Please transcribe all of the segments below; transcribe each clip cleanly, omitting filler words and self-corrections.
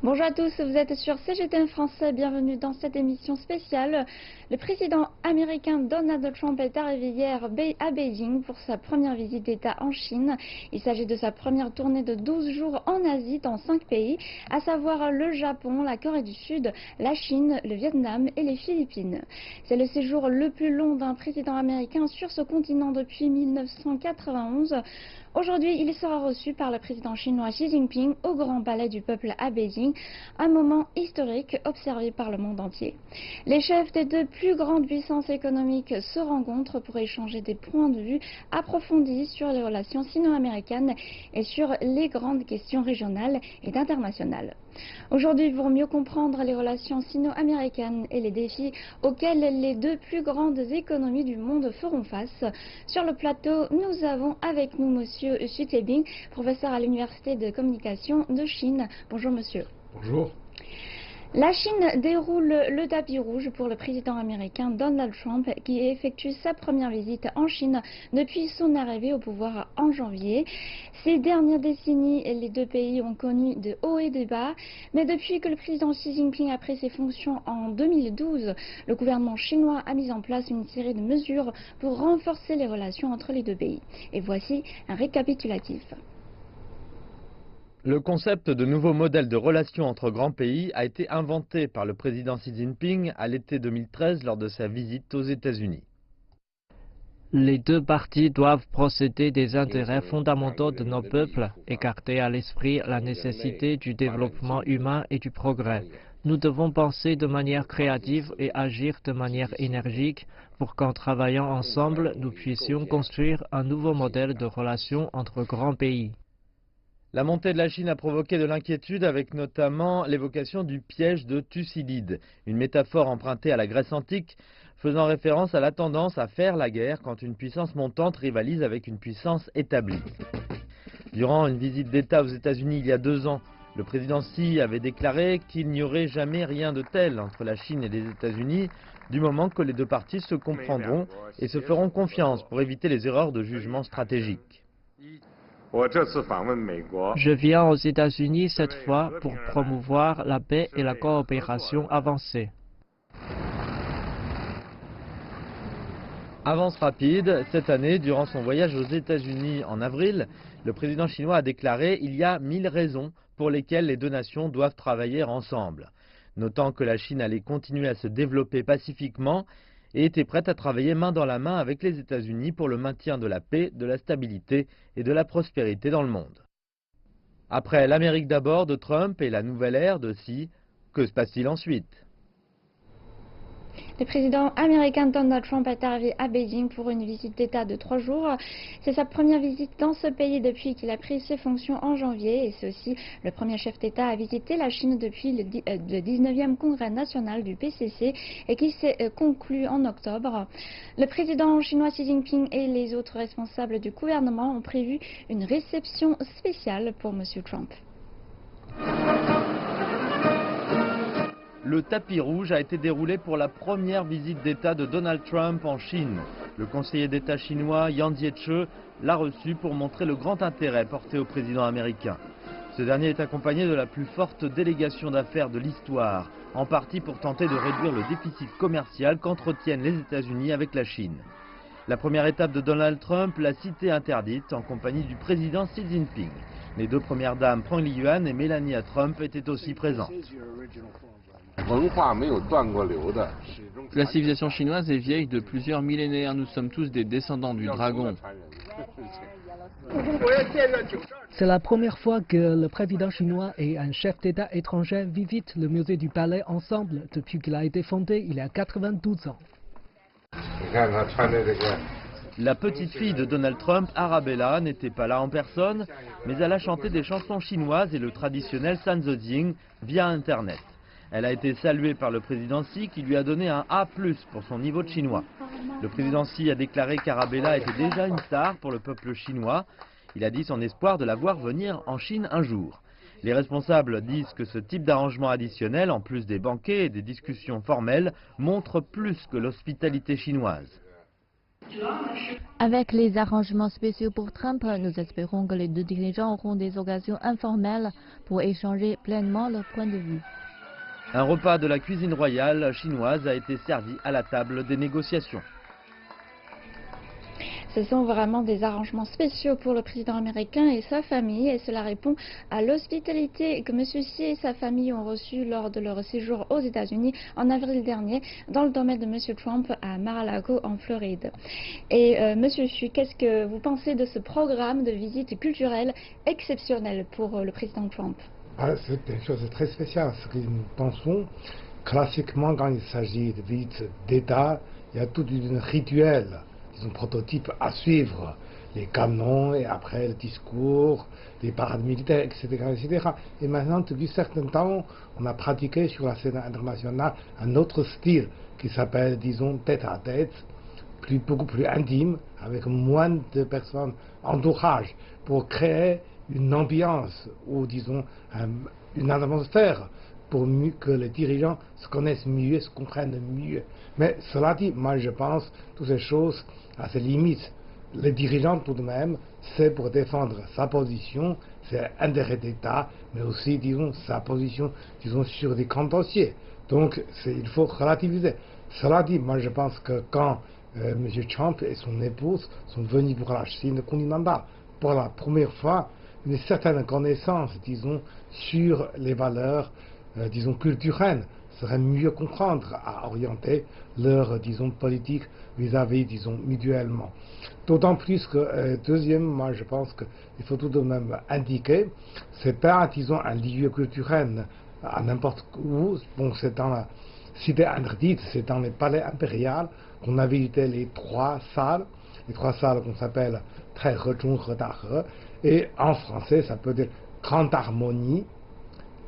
Bonjour à tous, vous êtes sur CGTN Français, bienvenue dans cette émission spéciale. Le président américain Donald Trump est arrivé hier à Beijing pour sa première visite d'État en Chine. Il s'agit de sa première tournée de 12 jours en Asie dans 5 pays, à savoir le Japon, la Corée du Sud, la Chine, le Vietnam et les Philippines. C'est le séjour le plus long d'un président américain sur ce continent depuis 1991. Aujourd'hui, il sera reçu par le président chinois Xi Jinping au Grand Palais du Peuple à Beijing, un moment historique observé par le monde entier. Les chefs des deux plus grandes puissances économiques se rencontrent pour échanger des points de vue approfondis sur les relations sino-américaines et sur les grandes questions régionales et internationales. Aujourd'hui, pour mieux comprendre les relations sino-américaines et les défis auxquels les deux plus grandes économies du monde feront face, sur le plateau, nous avons avec nous Monsieur Xu Tebing, professeur à l'Université de communication de Chine. Bonjour monsieur. Bonjour. La Chine déroule le tapis rouge pour le président américain Donald Trump qui effectue sa première visite en Chine depuis son arrivée au pouvoir en janvier. Ces dernières décennies, les deux pays ont connu de hauts et de bas, mais depuis que le président Xi Jinping a pris ses fonctions en 2012, le gouvernement chinois a mis en place une série de mesures pour renforcer les relations entre les deux pays. Et voici un récapitulatif. Le concept de nouveau modèle de relations entre grands pays a été inventé par le président Xi Jinping à l'été 2013 lors de sa visite aux États-Unis. Les deux parties doivent procéder des intérêts fondamentaux de nos peuples et garder à l'esprit la nécessité du développement humain et du progrès. Nous devons penser de manière créative et agir de manière énergique pour qu'en travaillant ensemble, nous puissions construire un nouveau modèle de relations entre grands pays. La montée de la Chine a provoqué de l'inquiétude avec notamment l'évocation du piège de Thucydide, une métaphore empruntée à la Grèce antique faisant référence à la tendance à faire la guerre quand une puissance montante rivalise avec une puissance établie. Durant une visite d'État aux États-Unis il y a 2 ans, le président Xi avait déclaré qu'il n'y aurait jamais rien de tel entre la Chine et les États-Unis du moment que les deux parties se comprendront et se feront confiance pour éviter les erreurs de jugement stratégique. Je viens aux États-Unis cette fois pour promouvoir la paix et la coopération avancée. Avance rapide, cette année, durant son voyage aux États-Unis en avril, le président chinois a déclaré qu'il y a 1000 raisons pour lesquelles les deux nations doivent travailler ensemble, notant que la Chine allait continuer à se développer pacifiquement et était prête à travailler main dans la main avec les États-Unis pour le maintien de la paix, de la stabilité et de la prospérité dans le monde. Après l'Amérique d'abord de Trump et la nouvelle ère de Xi, que se passe-t-il ensuite ? Le président américain Donald Trump est arrivé à Beijing pour une visite d'État de 3 jours. C'est sa première visite dans ce pays depuis qu'il a pris ses fonctions en janvier et c'est aussi le premier chef d'État à visiter la Chine depuis le 19e congrès national du PCC et qui s'est conclu en octobre. Le président chinois Xi Jinping et les autres responsables du gouvernement ont prévu une réception spéciale pour M. Trump. Le tapis rouge a été déroulé pour la première visite d'État de Donald Trump en Chine. Le conseiller d'État chinois Yang Jiechi l'a reçu pour montrer le grand intérêt porté au président américain. Ce dernier est accompagné de la plus forte délégation d'affaires de l'histoire, en partie pour tenter de réduire le déficit commercial qu'entretiennent les États-Unis avec la Chine. La première étape de Donald Trump, la cité interdite, en compagnie du président Xi Jinping. Les deux premières dames, Peng Liyuan et Melania Trump, étaient aussi présentes. La civilisation chinoise est vieille de plusieurs millénaires. Nous sommes tous des descendants du dragon. C'est la première fois que le président chinois et un chef d'État étranger visitent le musée du Palais ensemble depuis qu'il a été fondé il y a 92 ans. La petite fille de Donald Trump, Arabella, n'était pas là en personne, mais elle a chanté des chansons chinoises et le traditionnel Sanzozing via Internet. Elle a été saluée par le président Xi qui lui a donné un A+ pour son niveau de chinois. Le président Xi a déclaré qu'Arabella était déjà une star pour le peuple chinois. Il a dit son espoir de la voir venir en Chine un jour. Les responsables disent que ce type d'arrangement additionnel, en plus des banquets et des discussions formelles, montre plus que l'hospitalité chinoise. Avec les arrangements spéciaux pour Trump, nous espérons que les deux dirigeants auront des occasions informelles pour échanger pleinement leurs points de vue. Un repas de la cuisine royale chinoise a été servi à la table des négociations. Ce sont vraiment des arrangements spéciaux pour le président américain et sa famille, et cela répond à l'hospitalité que M. Xi et sa famille ont reçue lors de leur séjour aux États-Unis en avril dernier dans le domaine de M. Trump à Mar-a-Lago en Floride. Et M. Xu, qu'est-ce que vous pensez de ce programme de visite culturelle exceptionnel pour le président Trump? C'est une chose très spéciale, ce que nous pensons. Classiquement, quand il s'agit de visite d'État, il y a tout un rituel. Ils ont prototype à suivre, les canons et après le discours, les parades militaires, etc., etc. Et maintenant, depuis certain temps, on a pratiqué sur la scène internationale un autre style qui s'appelle, disons, tête-à-tête, beaucoup plus intime, avec moins de personnes, entourage, pour créer une ambiance ou, disons, une atmosphère pour mieux que les dirigeants se connaissent mieux, se comprennent mieux. Mais cela dit, moi je pense toutes ces choses à ses limites. Les dirigeants tout de même, c'est pour défendre sa position, c'est intérêt d'État, mais aussi, disons, sa position, disons, sur des camps dossiers. Donc, il faut relativiser. Cela dit, moi je pense que quand M. Trump et son épouse sont venus pour la Chine continentale, pour la première fois, une certaine connaissance, disons, sur les valeurs, disons, culturelles, serait mieux comprendre à orienter leur, disons, politique vis-à-vis, disons, mutuellement. D'autant plus que, deuxième, moi je pense qu'il faut tout de même indiquer, c'est pas, disons, un lieu culturel à n'importe où, bon, c'est dans la cité interdite, c'est dans les palais impériaux qu'on a visité les trois salles qu'on s'appelle Très Rechong Redache, et en français ça peut dire grande harmonie,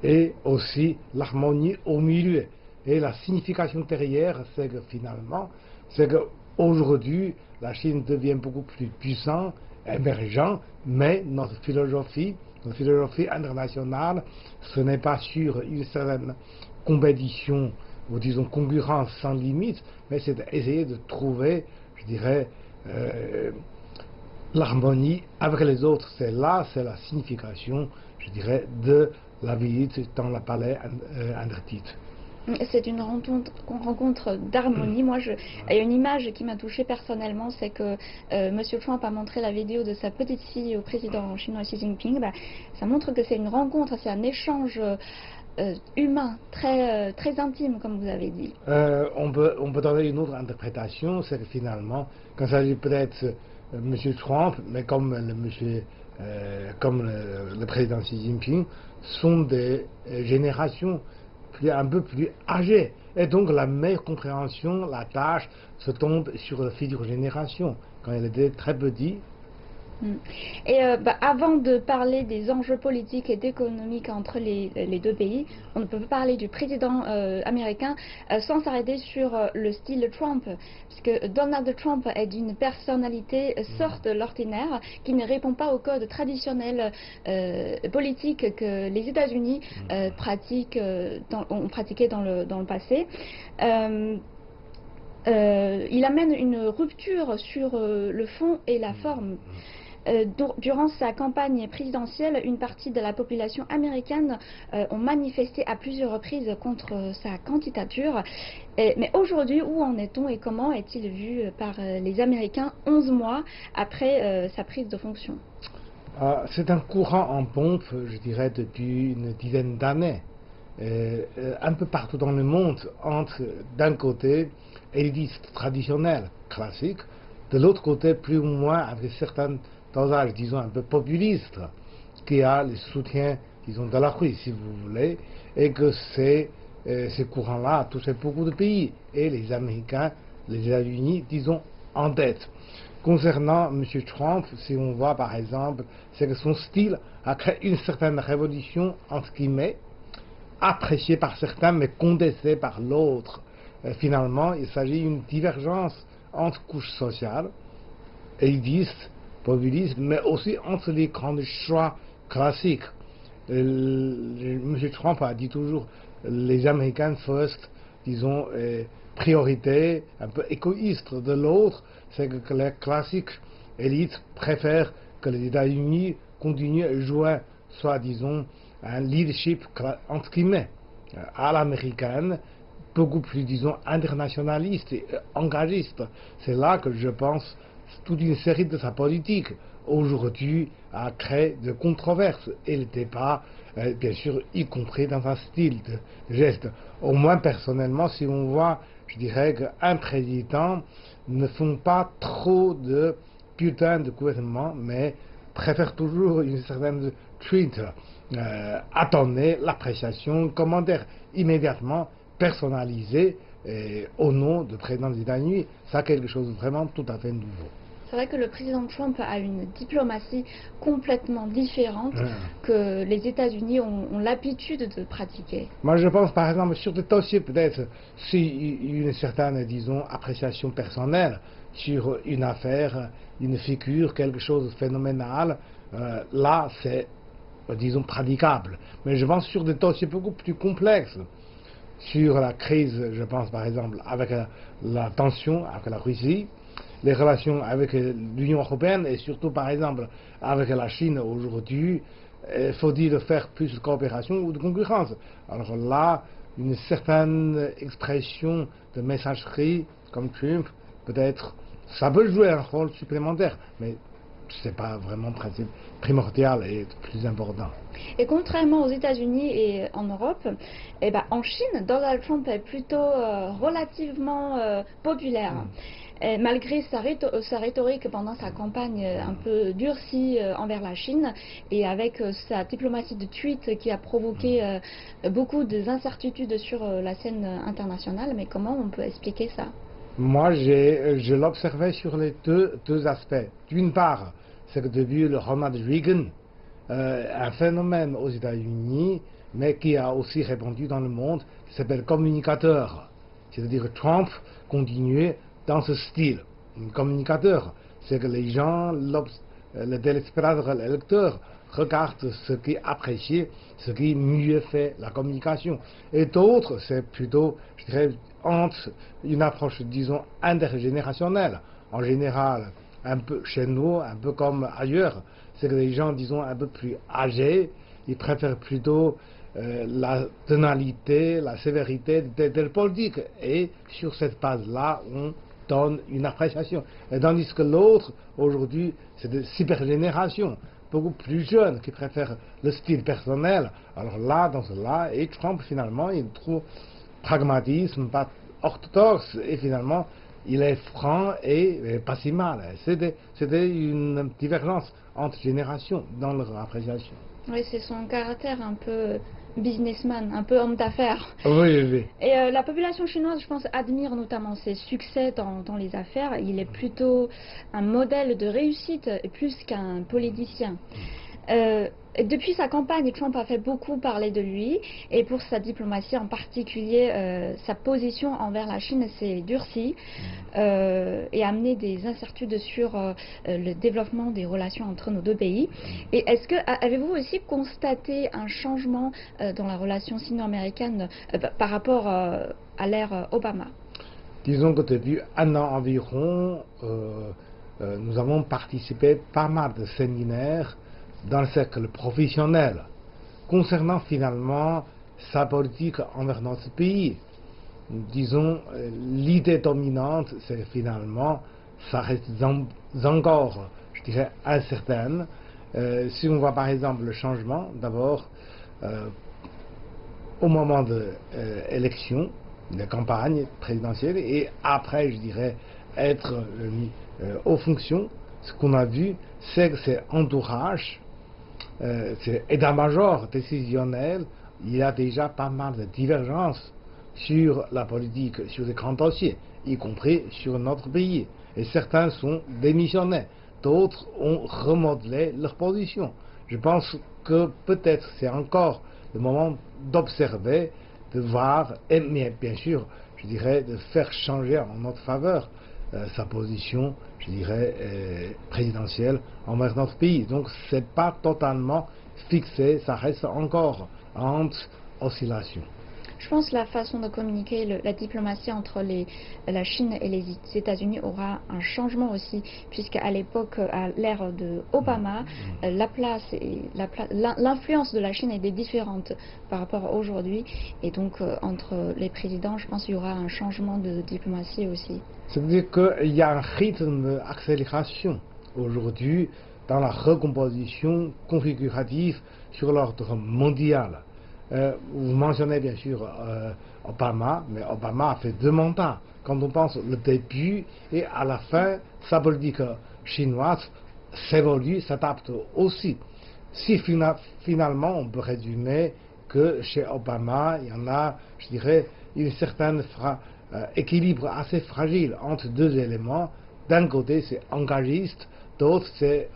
et aussi l'harmonie au milieu. Et la signification derrière, c'est que finalement, c'est qu'aujourd'hui, la Chine devient beaucoup plus puissante, émergente, mais notre philosophie internationale, ce n'est pas sur une certaine compétition, ou disons concurrence sans limite, mais c'est d'essayer de trouver, je dirais, l'harmonie avec les autres. C'est la signification, je dirais, de la visite dans le palais interdit. C'est une rencontre d'harmonie. Moi, il y a une image qui m'a touchée personnellement, c'est que M. Trump a montré la vidéo de sa petite fille au président chinois Xi Jinping. Ça montre que c'est une rencontre, c'est un échange humain, très intime, comme vous avez dit. On peut donner une autre interprétation, c'est que finalement, quand il s'agit peut-être M. Trump, mais comme le président Xi Jinping, sont des générations un peu plus âgées. Et donc la meilleure compréhension, la tâche, se tombe sur la future génération. Quand elle était très petite. Et avant de parler des enjeux politiques et économiques entre les deux pays, on ne peut pas parler du président américain sans s'arrêter sur le style Trump, puisque Donald Trump est d'une personnalité sorte de l'ordinaire, qui ne répond pas au code traditionnel politique que les États-Unis ont pratiqué dans le passé. Il amène une rupture sur le fond et la forme. Durant sa campagne présidentielle, une partie de la population américaine ont manifesté à plusieurs reprises contre sa candidature. Mais aujourd'hui, où en est-on et comment est-il vu par les Américains 11 mois après sa prise de fonction? C'est un courant en pompe, je dirais, depuis une dizaine d'années. Un peu partout dans le monde, entre d'un côté élitiste traditionnel, classique, de l'autre côté plus ou moins avec certains dosages, disons, un peu populistes, qui a le soutien, disons, de la Russie, si vous voulez, et que ces courants-là touchent beaucoup de pays, et les Américains, les États-Unis, disons, en tête. Concernant M. Trump, si on voit par exemple, c'est que son style a créé une certaine révolution, entre guillemets, appréciée par certains, mais contestée par l'autre. Finalement, il s'agit d'une divergence entre couches sociales, élitistes, populisme, mais aussi entre les grands choix classiques. M. Trump a dit toujours les Americans first, disons, priorité un peu égoïste de l'autre, c'est que les classiques élites préfèrent que les États-Unis continuent à jouer, soit disons, un leadership entre guillemets à l'américaine, beaucoup plus, disons, internationaliste et engagiste. C'est là que je pense toute une série de sa politique aujourd'hui a créé de controverses. Elle n'était pas, bien sûr, y compris dans un style de geste. Au moins, personnellement, si on voit, je dirais qu'un président ne font pas trop de putain de gouvernement, mais préfère toujours une certaine tweet. Attendez l'appréciation, commentaire immédiatement personnalisé au nom du président des États-Unis. Ça, quelque chose de vraiment tout à fait nouveau. C'est vrai que le président Trump a une diplomatie complètement différente que les États-Unis ont l'habitude de pratiquer. Moi, je pense, par exemple, sur des dossiers, peut-être, si une certaine, disons, appréciation personnelle sur une affaire, une figure, quelque chose de phénoménal, là, c'est, disons, praticable. Mais je pense sur des dossiers beaucoup plus complexes, sur la crise, je pense, par exemple, avec la tension avec la Russie, les relations avec l'Union européenne et surtout, par exemple, avec la Chine aujourd'hui, faut-il faire plus de coopération ou de concurrence? Alors là, une certaine expression de messagerie comme Trump, peut-être, ça peut jouer un rôle supplémentaire, mais ce n'est pas vraiment primordial et plus important. Et contrairement aux États-Unis et en Europe, eh ben, en Chine, Donald Trump est plutôt relativement populaire. Et malgré sa rhétorique pendant sa campagne un peu durcie envers la Chine et avec sa diplomatie de tweets qui a provoqué beaucoup d'incertitudes sur la scène internationale, mais comment on peut expliquer ça? Moi, je l'observais sur les deux aspects. D'une part, c'est que depuis le Ronald Reagan, un phénomène aux États-Unis, mais qui a aussi répandu dans le monde, qui s'appelle communicateur. C'est-à-dire que Trump continuait dans ce style. Un communicateur, c'est que les gens, le téléspectateur, le lecteur, regardent ce qui apprécie, ce qui mieux fait la communication. Et d'autres, c'est plutôt, je dirais, entre une approche, disons, intergénérationnelle. En général, un peu chez nous, un peu comme ailleurs, c'est que les gens, disons, un peu plus âgés, ils préfèrent plutôt la tonalité, la sévérité de la politique. Et sur cette base-là, on donne une appréciation. Et tandis que l'autre, aujourd'hui, c'est de cybergénération, beaucoup plus jeunes qui préfèrent le style personnel. Alors là, dans cela, et Trump, finalement, il trouve pragmatisme, pas orthodoxe, et finalement, il est franc et pas si mal. C'était une divergence entre générations dans leur appréciation. Oui, c'est son caractère un peu businessman, un peu homme d'affaires. Oui, oui. Et la population chinoise, je pense, admire notamment ses succès dans les affaires. Il est plutôt un modèle de réussite plus qu'un politicien. Depuis sa campagne, Trump a fait beaucoup parler de lui et pour sa diplomatie en particulier, sa position envers la Chine s'est durcie et a amené des incertitudes sur le développement des relations entre nos deux pays. Et est-ce que avez-vous aussi constaté un changement dans la relation sino-américaine par rapport à l'ère Obama? Disons que depuis un an environ, nous avons participé pas mal de séminaires dans le cercle professionnel, concernant finalement sa politique envers notre pays. Disons, l'idée dominante, c'est que finalement, ça reste encore, je dirais, incertaine. Si on voit par exemple le changement, d'abord, au moment de l'élection, de campagne présidentielle, et après, je dirais, être mis aux fonctions, ce qu'on a vu, c'est que c'est entourage, c'est état-major décisionnel, il y a déjà pas mal de divergences sur la politique, sur les grands dossiers, y compris sur notre pays. Et certains sont démissionnés, d'autres ont remodelé leur position. Je pense que peut-être c'est encore le moment d'observer, de voir, et bien sûr, je dirais, de faire changer en notre faveur sa position, je dirais, présidentielle envers notre pays. Donc c'est pas totalement fixé, ça reste encore entre oscillations. Je pense que la façon de communiquer, la diplomatie entre la Chine et les États-Unis aura un changement aussi, puisqu'à l'époque, à l'ère de Obama, l'influence de la Chine était différente par rapport à aujourd'hui. Et donc, entre les présidents, je pense qu'il y aura un changement de diplomatie aussi. C'est-à-dire qu'il y a un rythme d'accélération aujourd'hui dans la recomposition configurative sur l'ordre mondial. Vous mentionnez bien sûr Obama, mais Obama a fait 2 mandats. Quand on pense le début et à la fin, sa politique chinoise s'évolue, s'adapte aussi. Si finalement on peut résumer que chez Obama, il y en a, je dirais, une certaine équilibre assez fragile entre 2 éléments. D'un côté, c'est engagiste, d'autre, c'est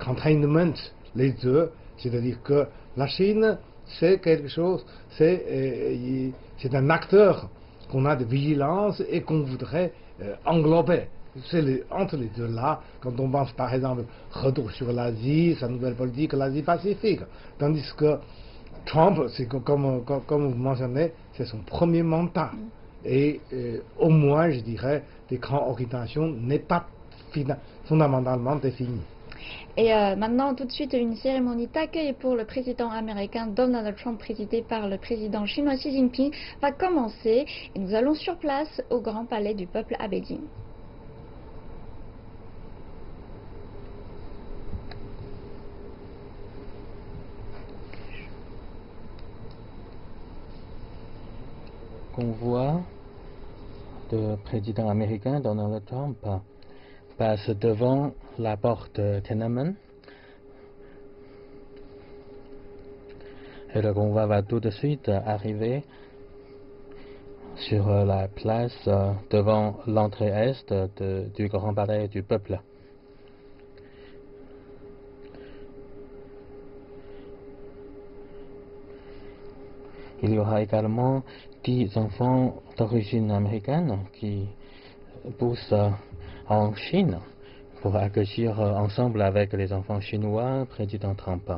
containment, les deux. C'est-à-dire que la Chine, c'est quelque chose, c'est un acteur qu'on a de vigilance et qu'on voudrait englober. C'est entre les deux là, quand on pense par exemple retour sur l'Asie, sa nouvelle politique, l'Asie-Pacifique. Tandis que Trump, c'est comme vous mentionnez, c'est son premier mandat. Et au moins, je dirais, des grandes orientations n'est pas fondamentalement définies. Et maintenant, tout de suite, une cérémonie d'accueil pour le président américain Donald Trump, présidée par le président chinois Xi Jinping, va commencer. Et nous allons sur place au Grand Palais du Peuple à Beijing. Convoi de président américain Donald Trump passe devant la porte Tiananmen et le convoi va tout de suite arriver sur la place devant l'entrée est du Grand Palais du Peuple. Il y aura également 10 enfants d'origine américaine qui poussent en Chine pour accueillir ensemble avec les enfants chinois président Trump.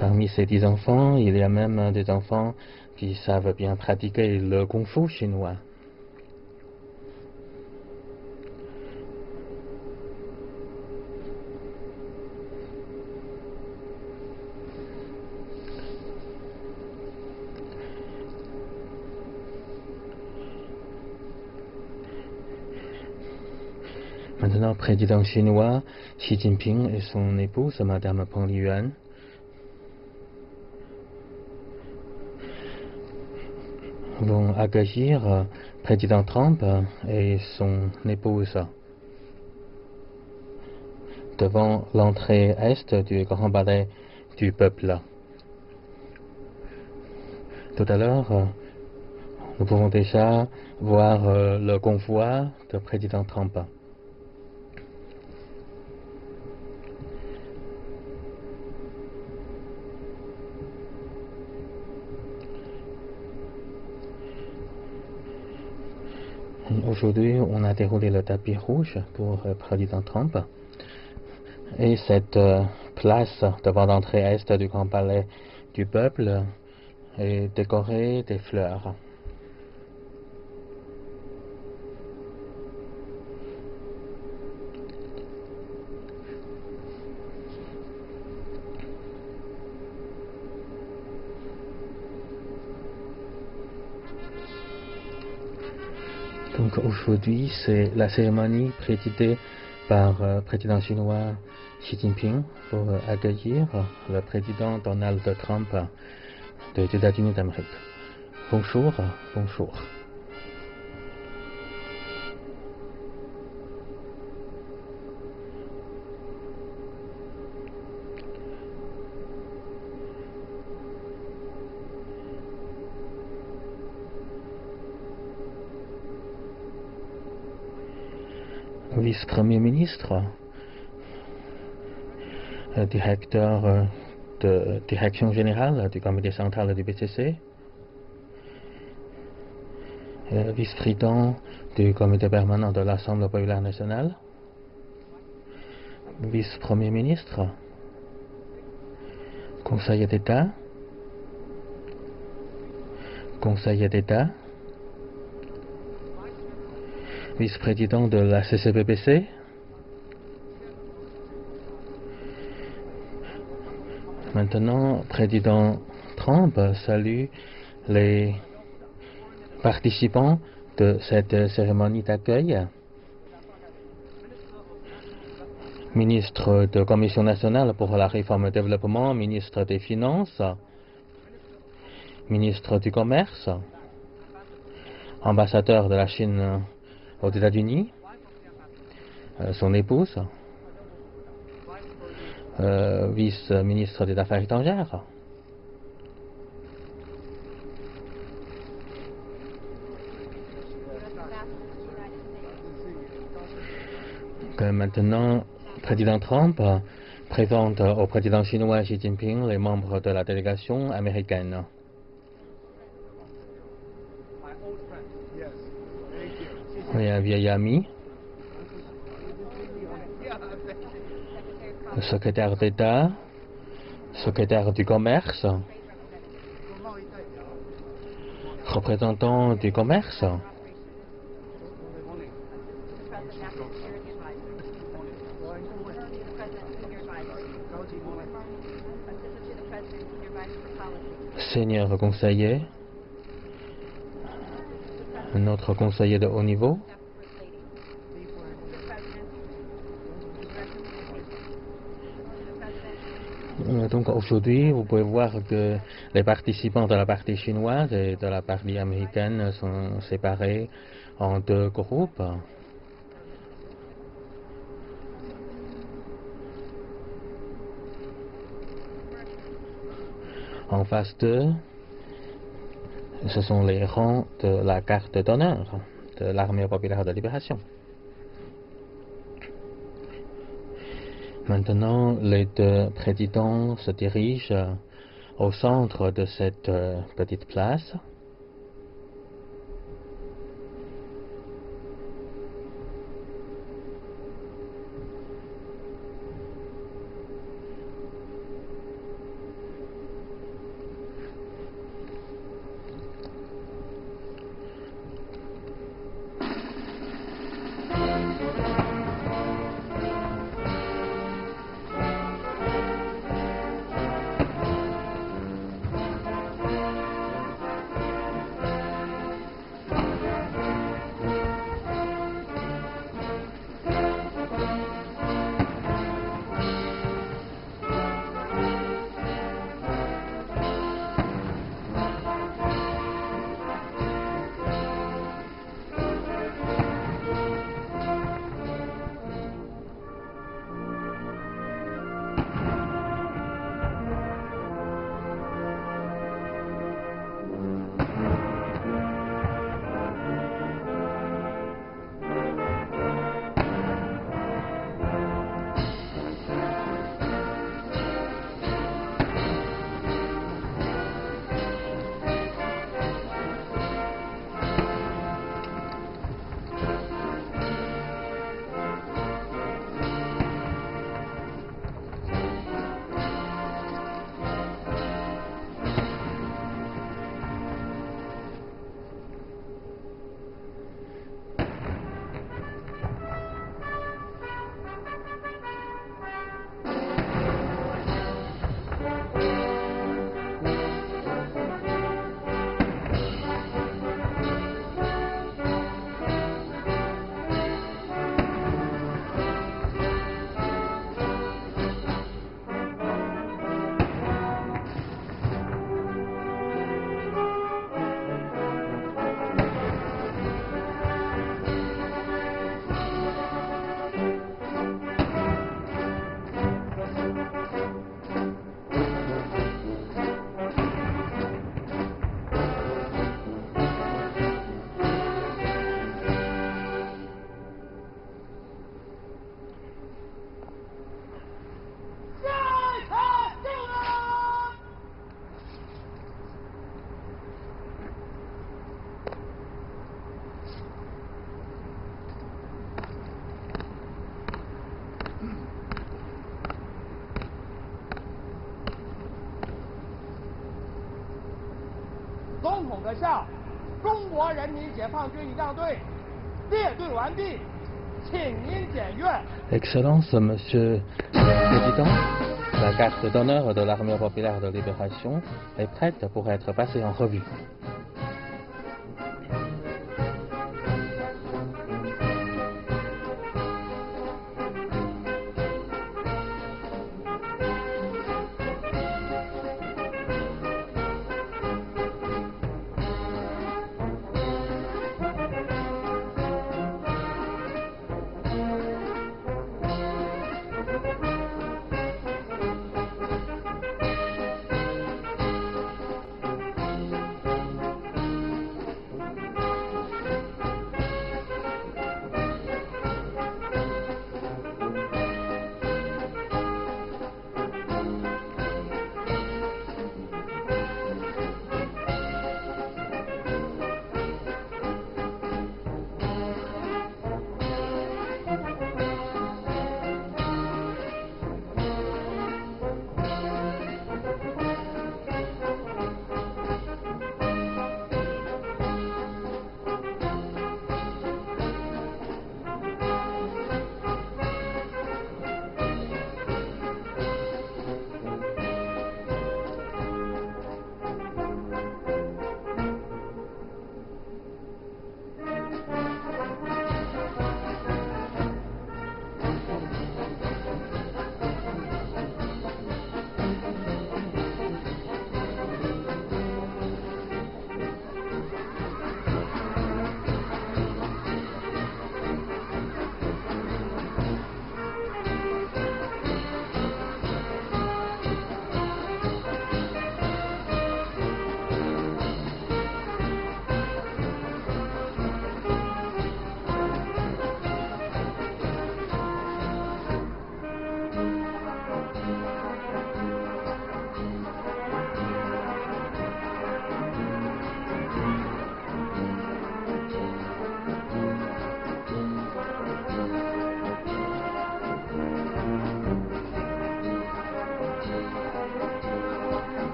Parmi ces 10 enfants, il y a même des enfants qui savent bien pratiquer le kung-fu chinois. Maintenant, président chinois Xi Jinping et son épouse, Madame Peng Liyuan, vont accueillir président Trump et son épouse devant l'entrée est du Grand Palais du Peuple. Tout à l'heure, nous pouvons déjà voir le convoi de président Trump. Aujourd'hui, on a déroulé le tapis rouge pour président Trump et cette place devant l'entrée est du Grand Palais du Peuple est décorée des fleurs. Donc aujourd'hui, c'est la cérémonie présidée par le président chinois Xi Jinping pour accueillir le président Donald Trump des États-Unis d'Amérique. Bonjour, bonjour. Vice-premier ministre, directeur de direction générale du comité central du BCC, vice-président du comité permanent de l'Assemblée populaire nationale, vice-premier ministre, conseiller d'État, vice-président de la CCBBC, maintenant, président Trump salue les participants de cette cérémonie d'accueil. Ministre de Commission nationale pour la réforme et le développement, ministre des Finances, ministre du Commerce, ambassadeur de la Chine aux États-Unis, son épouse, vice-ministre des Affaires étrangères. Maintenant, président Trump présente au président chinois Xi Jinping les membres de la délégation américaine. Et un vieil ami, le secrétaire d'État, secrétaire du commerce, représentant du commerce, seigneur conseiller, notre conseiller de haut niveau, donc aujourd'hui, vous pouvez voir que les participants de la partie chinoise et de la partie américaine sont séparés en deux groupes. En face d'eux, ce sont les rangs de la carte d'honneur de l'Armée populaire de libération. Maintenant, les deux présidents se dirigent au centre de cette petite place. 下中国人民解放军仪仗队列队完毕，请您检阅。 Excellence, Monsieur le Président, la carte d'honneur de l'Armée populaire de libération est prête pour être passée en revue.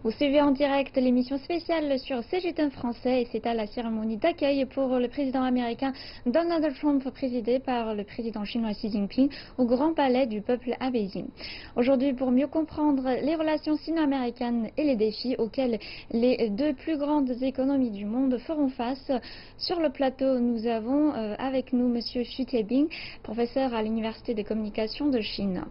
Vous suivez en direct l'émission spéciale sur CGTN français et c'est à la cérémonie d'accueil pour le président américain Donald Trump présidée par le président chinois Xi Jinping au Grand Palais du Peuple à Beijing. Aujourd'hui, pour mieux comprendre les relations sino-américaines et les défis auxquels les deux plus grandes économies du monde feront face, sur le plateau, nous avons avec nous Monsieur Xu Tiebing, professeur à l'Université des communications de Chine.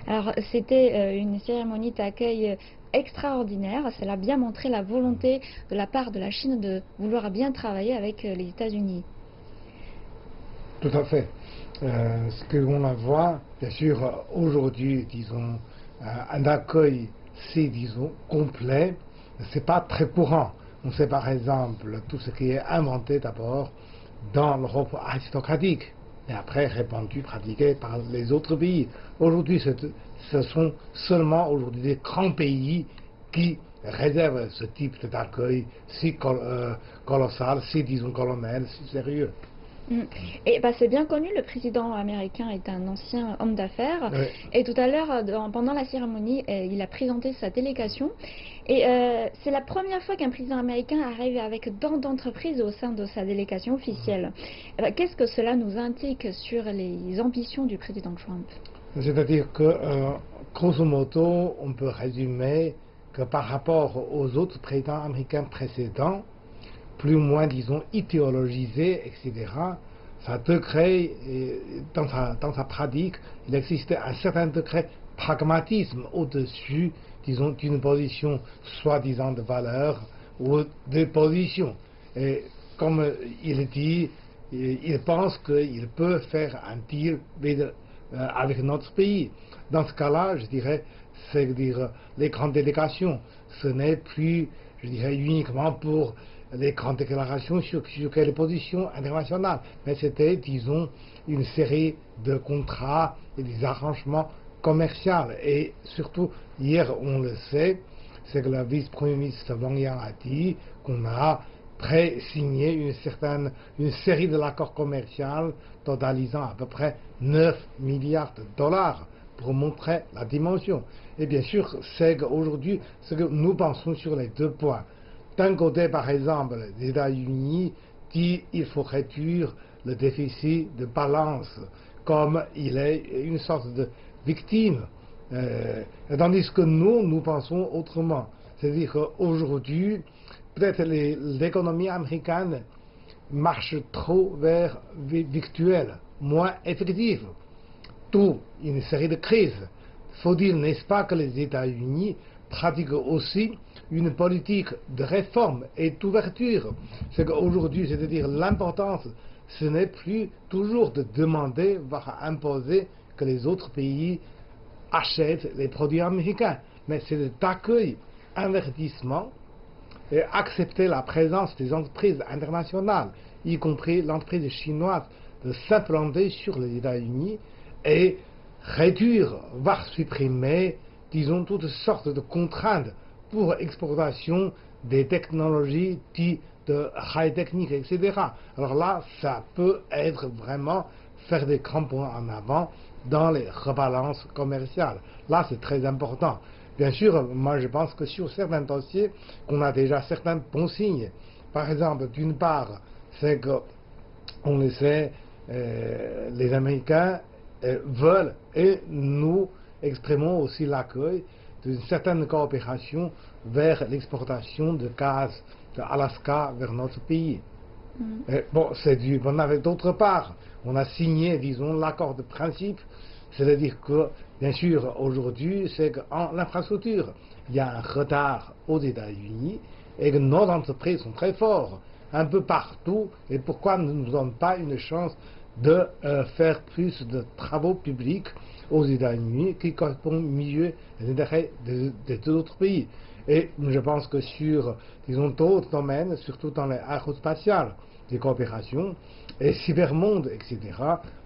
Alors, c'était une cérémonie d'accueil extraordinaire. Cela a bien montré la volonté de la part de la Chine de vouloir bien travailler avec les États-Unis. Tout à fait. Ce que l'on voit, bien sûr, aujourd'hui, disons, un accueil, c'est, disons, complet. C'est pas très courant. On sait par exemple tout ce qui est inventé d'abord dans l'Europe aristocratique et après répandu, pratiqué par les autres pays. Aujourd'hui, ce sont seulement aujourd'hui des grands pays qui réservent ce type d'accueil si colossal, si disons colonel, si sérieux. Et c'est bien connu, le président américain est un ancien homme d'affaires. Oui. Et tout à l'heure, pendant la cérémonie, il a présenté sa délégation. Et c'est la première fois qu'un président américain arrive avec tant d'entreprises au sein de sa délégation officielle. Qu'est-ce que cela nous indique sur les ambitions du président Trump? C'est-à-dire que, grosso modo, on peut résumer que par rapport aux autres présidents américains précédents, plus ou moins, disons, idéologisé, etc., ça degré, dans sa pratique, il existe un certain degré de pragmatisme au-dessus, disons, d'une position soi-disant de valeur ou de position. Et comme il dit, il pense qu'il peut faire un deal avec notre pays. Dans ce cas-là, je dirais, c'est-à-dire les grandes délégations, ce n'est plus, je dirais, uniquement pour les grandes déclarations sur les positions internationales, mais c'était, disons, une série de contrats et des arrangements commerciaux. Et surtout, hier, on le sait, c'est que le vice-premier ministre Wang Yang a dit qu'on a pré-signé une série d'accords commerciaux totalisant à peu près 9 milliards de dollars pour montrer la dimension. Et bien sûr, c'est qu'aujourd'hui, ce que nous pensons sur les deux points. D'un côté, par exemple, les États-Unis disent qu'il faut réduire le déficit de balance, comme il est une sorte de victime. Tandis que nous pensons autrement. C'est-à-dire qu'aujourd'hui, peut-être l'économie américaine marche trop vers virtuel, moins effective. D'où une série de crises. Il faut dire, n'est-ce pas, que les États-Unis pratiquent aussi une politique de réforme et d'ouverture. C'est qu'aujourd'hui, c'est-à-dire l'importance, ce n'est plus toujours de demander, voire imposer que les autres pays achètent les produits américains, mais c'est d'accueillir investissement et accepter la présence des entreprises internationales, y compris l'entreprise chinoise, de s'implanter sur les États-Unis et réduire, voire supprimer, disons, toutes sortes de contraintes pour exportation des technologies dites de high technique, etc. Alors là, ça peut être vraiment faire des grands points en avant dans les rebalances commerciales. Là, c'est très important. Bien sûr, moi je pense que sur certains dossiers, on a déjà certains bons signes. Par exemple, d'une part, c'est que, on le sait, les Américains veulent et nous exprimons aussi l'accueil d'une certaine coopération vers l'exportation de gaz de Alaska vers notre pays. Bon, c'est du bon avec d'autre part. On a signé, disons, l'accord de principe, c'est-à-dire que, bien sûr, aujourd'hui, c'est qu'en infrastructure, il y a un retard aux États-Unis et que nos entreprises sont très fortes un peu partout. Et pourquoi ne nous donne pas une chance de faire plus de travaux publics aux États-Unis qui correspondent mieux aux intérêts des autres pays. Et je pense que sur, disons, d'autres domaines, surtout dans l'aérospatial, des coopérations, et cybermonde, etc.,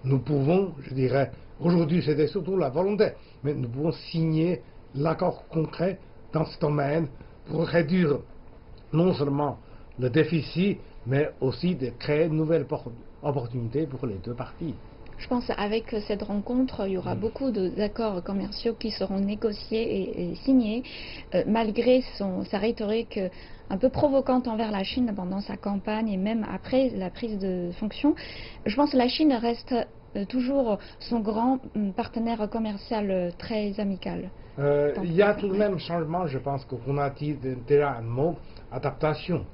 nous pouvons, je dirais, aujourd'hui c'était surtout la volonté, mais nous pouvons signer l'accord concret dans ce domaine pour réduire non seulement le déficit, mais aussi de créer de nouvelles opportunités pour les deux parties. Je pense qu'avec cette rencontre, il y aura beaucoup d'accords commerciaux qui seront négociés et signés, malgré sa rhétorique un peu provocante envers la Chine pendant sa campagne et même après la prise de fonction. Je pense que la Chine reste toujours son grand partenaire commercial très amical. Il y a tout de même changement, je pense qu'on a dit déjà un mot, adaptation.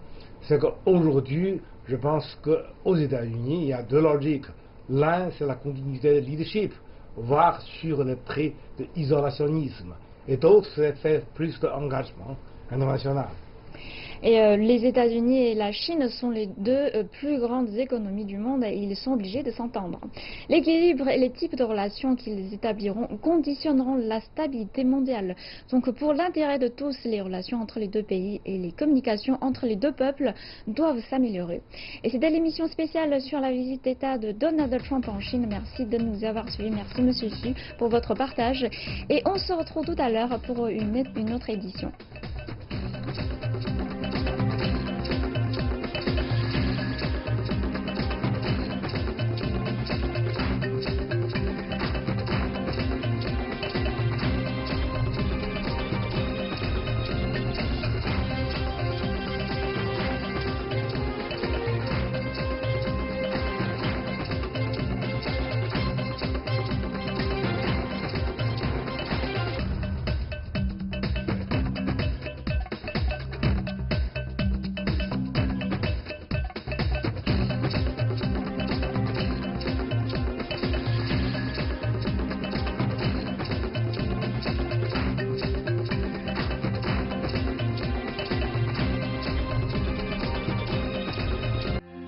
C'est qu'aujourd'hui, je pense qu'aux États-Unis, il y a deux logiques. L'un, c'est la continuité de leadership, voire sur le trait de isolationnisme. Et d'autre, c'est faire plus d'engagement international. Et les États-Unis et la Chine sont les deux plus grandes économies du monde et ils sont obligés de s'entendre. L'équilibre et les types de relations qu'ils établiront conditionneront la stabilité mondiale. Donc pour l'intérêt de tous, les relations entre les deux pays et les communications entre les deux peuples doivent s'améliorer. Et c'était l'émission spéciale sur la visite d'État de Donald Trump en Chine. Merci de nous avoir suivis. Merci Monsieur Xu pour votre partage. Et on se retrouve tout à l'heure pour une autre édition.